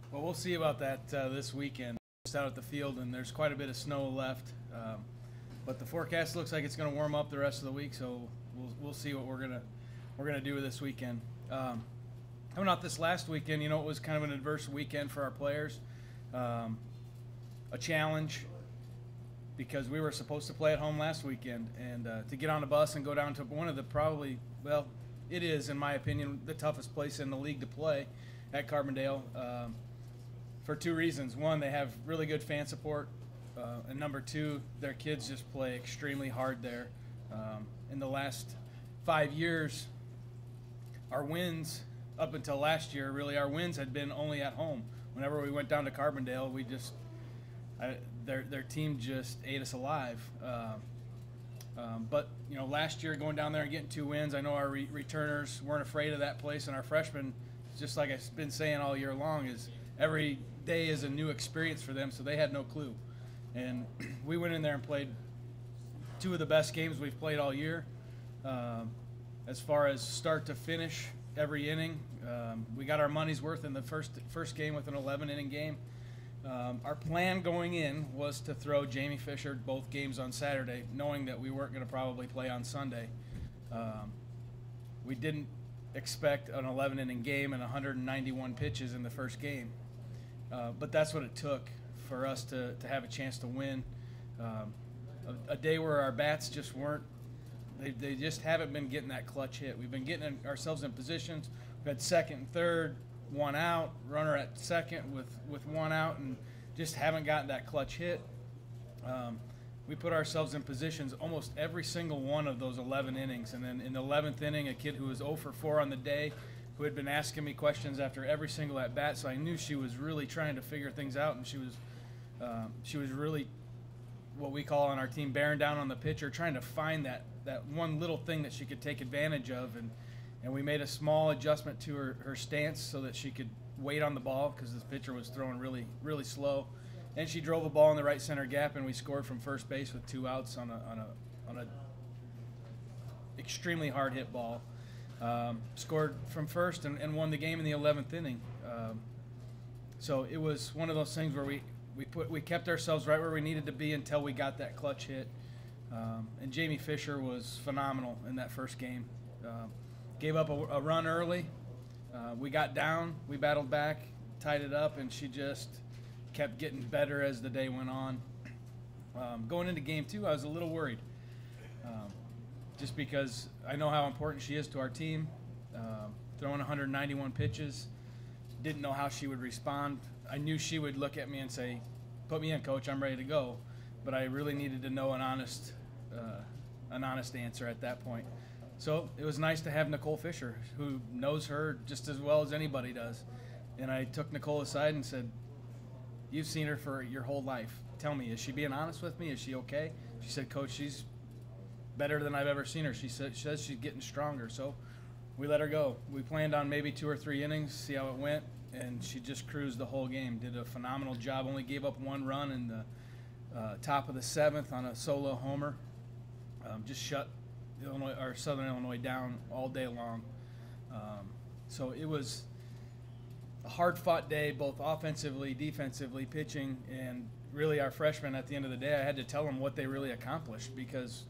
Well, we'll see about that this weekend. Just out at the field, and there's quite a bit of snow left. But the forecast looks like it's going to warm up the rest of the week, so we'll see what we're gonna do this weekend. Coming out this last weekend, it was kind of an adverse weekend for our players, a challenge because we were supposed to play at home last weekend, and to get on a bus and go down to one of the probably, well, it is in my opinion the toughest place in the league to play at Carbondale. For two reasons. One, they have really good fan support, and number two, their kids just play extremely hard there. In the last 5 years, our wins up until last year, really our wins had been only at home. Whenever we went down to Carbondale, their team just ate us alive. But last year going down there and getting 2 wins, I know our returners weren't afraid of that place, and our freshmen, just like I've been saying all year long, is every day is a new experience for them, so they had no clue. And we went in there and played 2 of the best games we've played all year. As far as start to finish, every inning, we got our money's worth in the first game with an 11-inning game. Our plan going in was to throw Jamie Fisher both games on Saturday, knowing that we weren't going to probably play on Sunday. We didn't expect an 11-inning game and 191 pitches in the first game. But that's what it took for us to have a chance to win. A day where our bats just weren't, they just haven't been getting that clutch hit. We've been getting ourselves in positions. We've had second and third, 1 out, runner at second with 1 out, and just haven't gotten that clutch hit. We put ourselves in positions almost every single one of those 11 innings. And then in the 11th inning, a kid who was 0 for 4 on the day, who had been asking me questions after every single at-bat, so I knew she was really trying to figure things out, and she was really, what we call on our team, bearing down on the pitcher, trying to find that one little thing that she could take advantage of, and we made a small adjustment to her stance so that she could wait on the ball because this pitcher was throwing really, really slow. And she drove a ball in the right center gap, and we scored from first base with 2 outs on a extremely hard hit ball. Scored from first and won the game in the 11th inning. So it was one of those things where we kept ourselves right where we needed to be until we got that clutch hit. And Jamie Fisher was phenomenal in that first game. Gave up a run early. We got down, we battled back, tied it up, and she just kept getting better as the day went on. Going into game 2, I was a little worried. Just because I know how important she is to our team. Throwing 191 pitches, didn't know how she would respond. I knew she would look at me and say, "Put me in, coach, I'm ready to go." But I really needed to know an honest answer at that point. So it was nice to have Nicole Fisher, who knows her just as well as anybody does. And I took Nicole aside and said, "You've seen her for your whole life. Tell me, is she being honest with me? Is she okay?" She said, "Coach, she's better than I've ever seen her." She says she's getting stronger. So we let her go. We planned on maybe 2 or 3 innings, see how it went, and she just cruised the whole game. Did a phenomenal job. Only gave up 1 run in the top of the 7th on a solo homer. Just shut Southern Illinois down all day long. So it was a hard-fought day, both offensively, defensively, pitching, and really our freshmen at the end of the day, I had to tell them what they really accomplished, because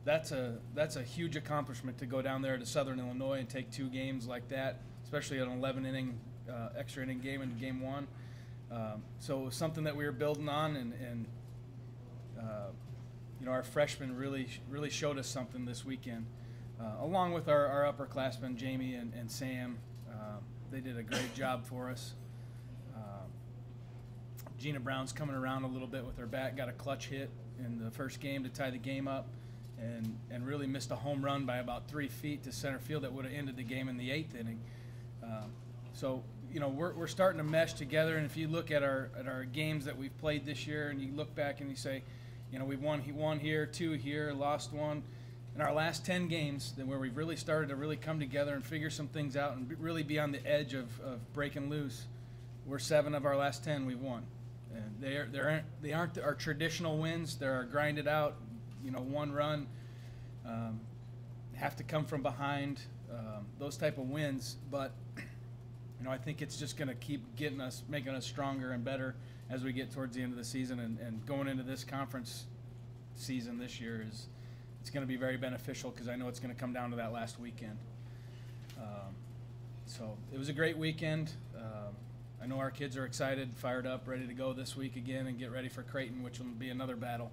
that's a huge accomplishment to go down there to Southern Illinois and take 2 games like that, especially an 11-inning extra inning game in game 1. So it was something that we were building on, and our freshmen really showed us something this weekend, along with our upperclassmen, Jamie and Sam. They did a great job for us. Gina Brown's coming around a little bit with her bat, got a clutch hit in the first game to tie the game up, and really missed a home run by about 3 feet to center field that would have ended the game in the 8th inning. So we're starting to mesh together, and if you look at our games that we've played this year, and you look back and you say, we've won here, 2 here, lost 1. In our last 10 games, then where we've really started to really come together and figure some things out and really be on the edge of breaking loose, we're 7 of our last 10 we've won. And they aren't our traditional wins. They're our grinded out, 1 run, have to come from behind, those type of wins. But I think it's just going to keep making us stronger and better as we get towards the end of the season, and going into this conference season this year it's going to be very beneficial, because I know it's going to come down to that last weekend. So it was a great weekend. I know our kids are excited, fired up, ready to go this week again and get ready for Creighton, which will be another battle.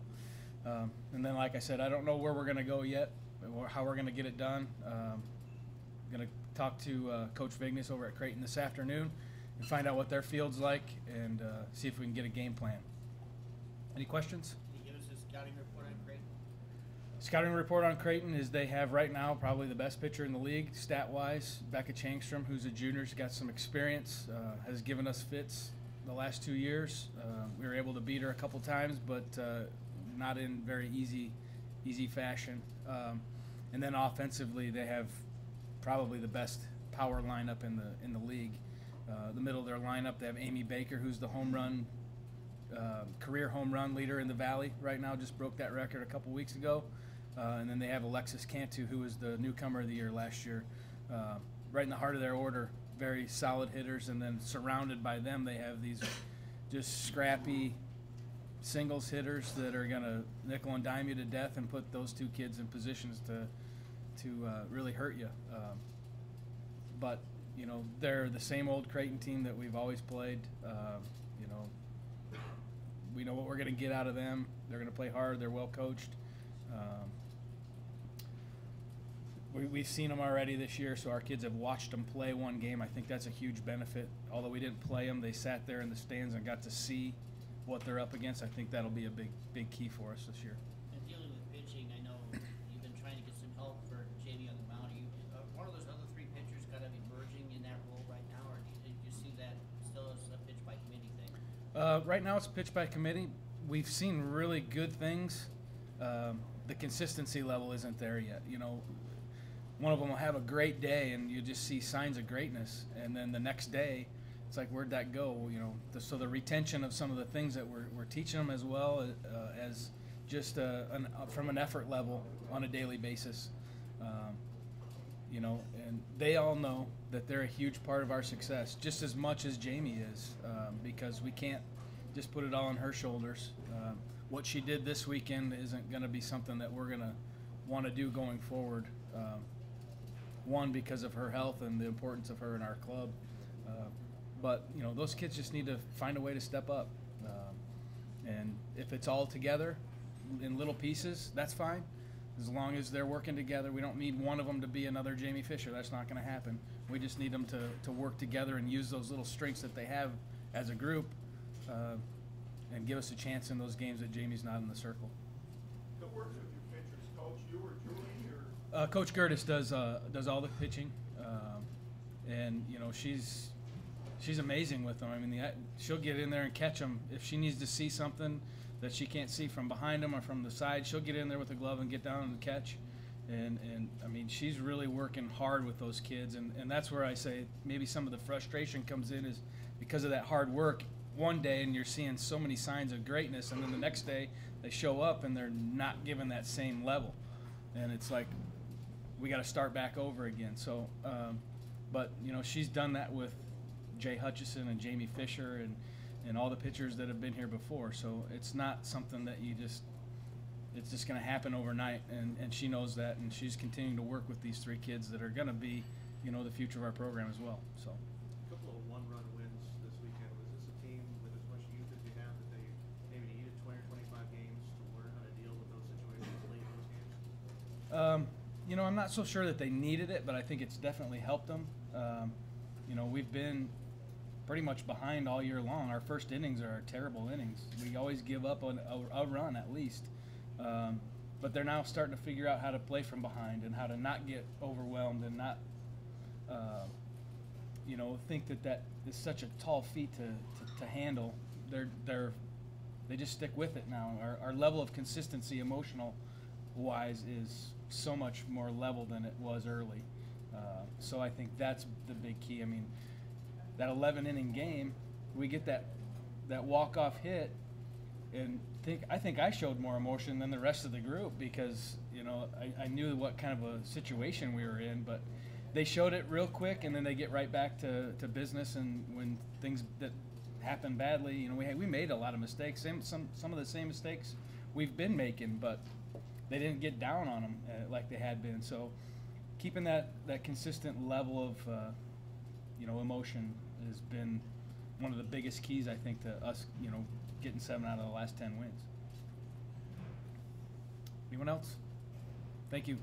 And then, like I said, I don't know where we're going to go yet, or how we're going to get it done. I'm going to talk to Coach Vignes over at Creighton this afternoon and find out what their field's like, and see if we can get a game plan. Any questions? Can you give us a scouting report on Creighton? Scouting report on Creighton is they have right now probably the best pitcher in the league, stat-wise. Becca Changstrom, who's a junior, has got some experience, has given us fits the last 2 years. We were able to beat her a couple times, but not in very easy fashion. And then offensively, they have probably the best power lineup in the league. The middle of their lineup, they have Amy Baker, who's the career home run leader in the Valley right now, just broke that record a couple weeks ago. And then they have Alexis Cantu, who was the newcomer of the year last year. Right in the heart of their order, very solid hitters, and then surrounded by them, they have these just scrappy singles hitters that are going to nickel and dime you to death and put those two kids in positions to really hurt you. But they're the same old Creighton team that we've always played. We know what we're going to get out of them. They're going to play hard. They're well coached. We've seen them already this year, so our kids have watched them play one game. I think that's a huge benefit. Although we didn't play them, they sat there in the stands and got to see what they're up against. I think that'll be a big key for us this year. And dealing with pitching, I know you've been trying to get some help for Jamie on the mound. One of those other three pitchers kind of emerging in that role right now, or do you see that still as a pitch by committee thing? Right now it's pitch by committee. We've seen really good things. The consistency level isn't there yet. One of them will have a great day and you just see signs of greatness, and then the next day it's like, where'd that go? So the retention of some of the things that we're teaching them, as well as just from an effort level on a daily basis. And they all know that they're a huge part of our success, just as much as Jamie is, because we can't just put it all on her shoulders. What she did this weekend isn't going to be something that we're going to want to do going forward. One, because of her health and the importance of her in our club. But those kids just need to find a way to step up. And if it's all together in little pieces, that's fine. As long as they're working together, we don't need one of them to be another Jamie Fisher. That's not going to happen. We just need them to work together and use those little strengths that they have as a group, and give us a chance in those games that Jamie's not in the circle. Who works with your pitchers, Coach? You or Julie? Coach Gertis does all the pitching, and she's amazing with them. I mean, she'll get in there and catch them if she needs to see something that she can't see from behind them or from the side. She'll get in there with a glove and get down and catch. And I mean, she's really working hard with those kids, and that's where I say maybe some of the frustration comes in, is because of that hard work. One day and you're seeing so many signs of greatness, and then the next day they show up and they're not given that same level, and it's like we got to start back over again. So, but she's done that with Jay Hutchison and Jamie Fisher and all the pitchers that have been here before. So it's not something that it's just going to happen overnight, and she knows that, and she's continuing to work with these three kids that are going to be, the future of our program as well. So. A couple of one-run wins this weekend. Was this a team with as much youth as you have that they maybe needed 20 or 25 games to learn how to deal with those situations late in those games? I'm not so sure that they needed it, but I think it's definitely helped them. We've been pretty much behind all year long. Our first innings are terrible innings. We always give up on a run at least. But they're now starting to figure out how to play from behind and how to not get overwhelmed and not, think that is such a tall feat to handle. They just stick with it now. Our level of consistency, emotional-wise, is so much more level than it was early. So I think that's the big key. I mean, that 11-inning game, we get that walk-off hit, and I think I showed more emotion than the rest of the group, because I knew what kind of a situation we were in, but they showed it real quick, and then they get right back to business. And when things that happen badly, you know, we made a lot of mistakes, some of the same mistakes we've been making, but they didn't get down on them like they had been. So keeping that consistent level of emotion has been one of the biggest keys, I think, to us, getting 7 out of the last 10 wins. Anyone else? Thank you.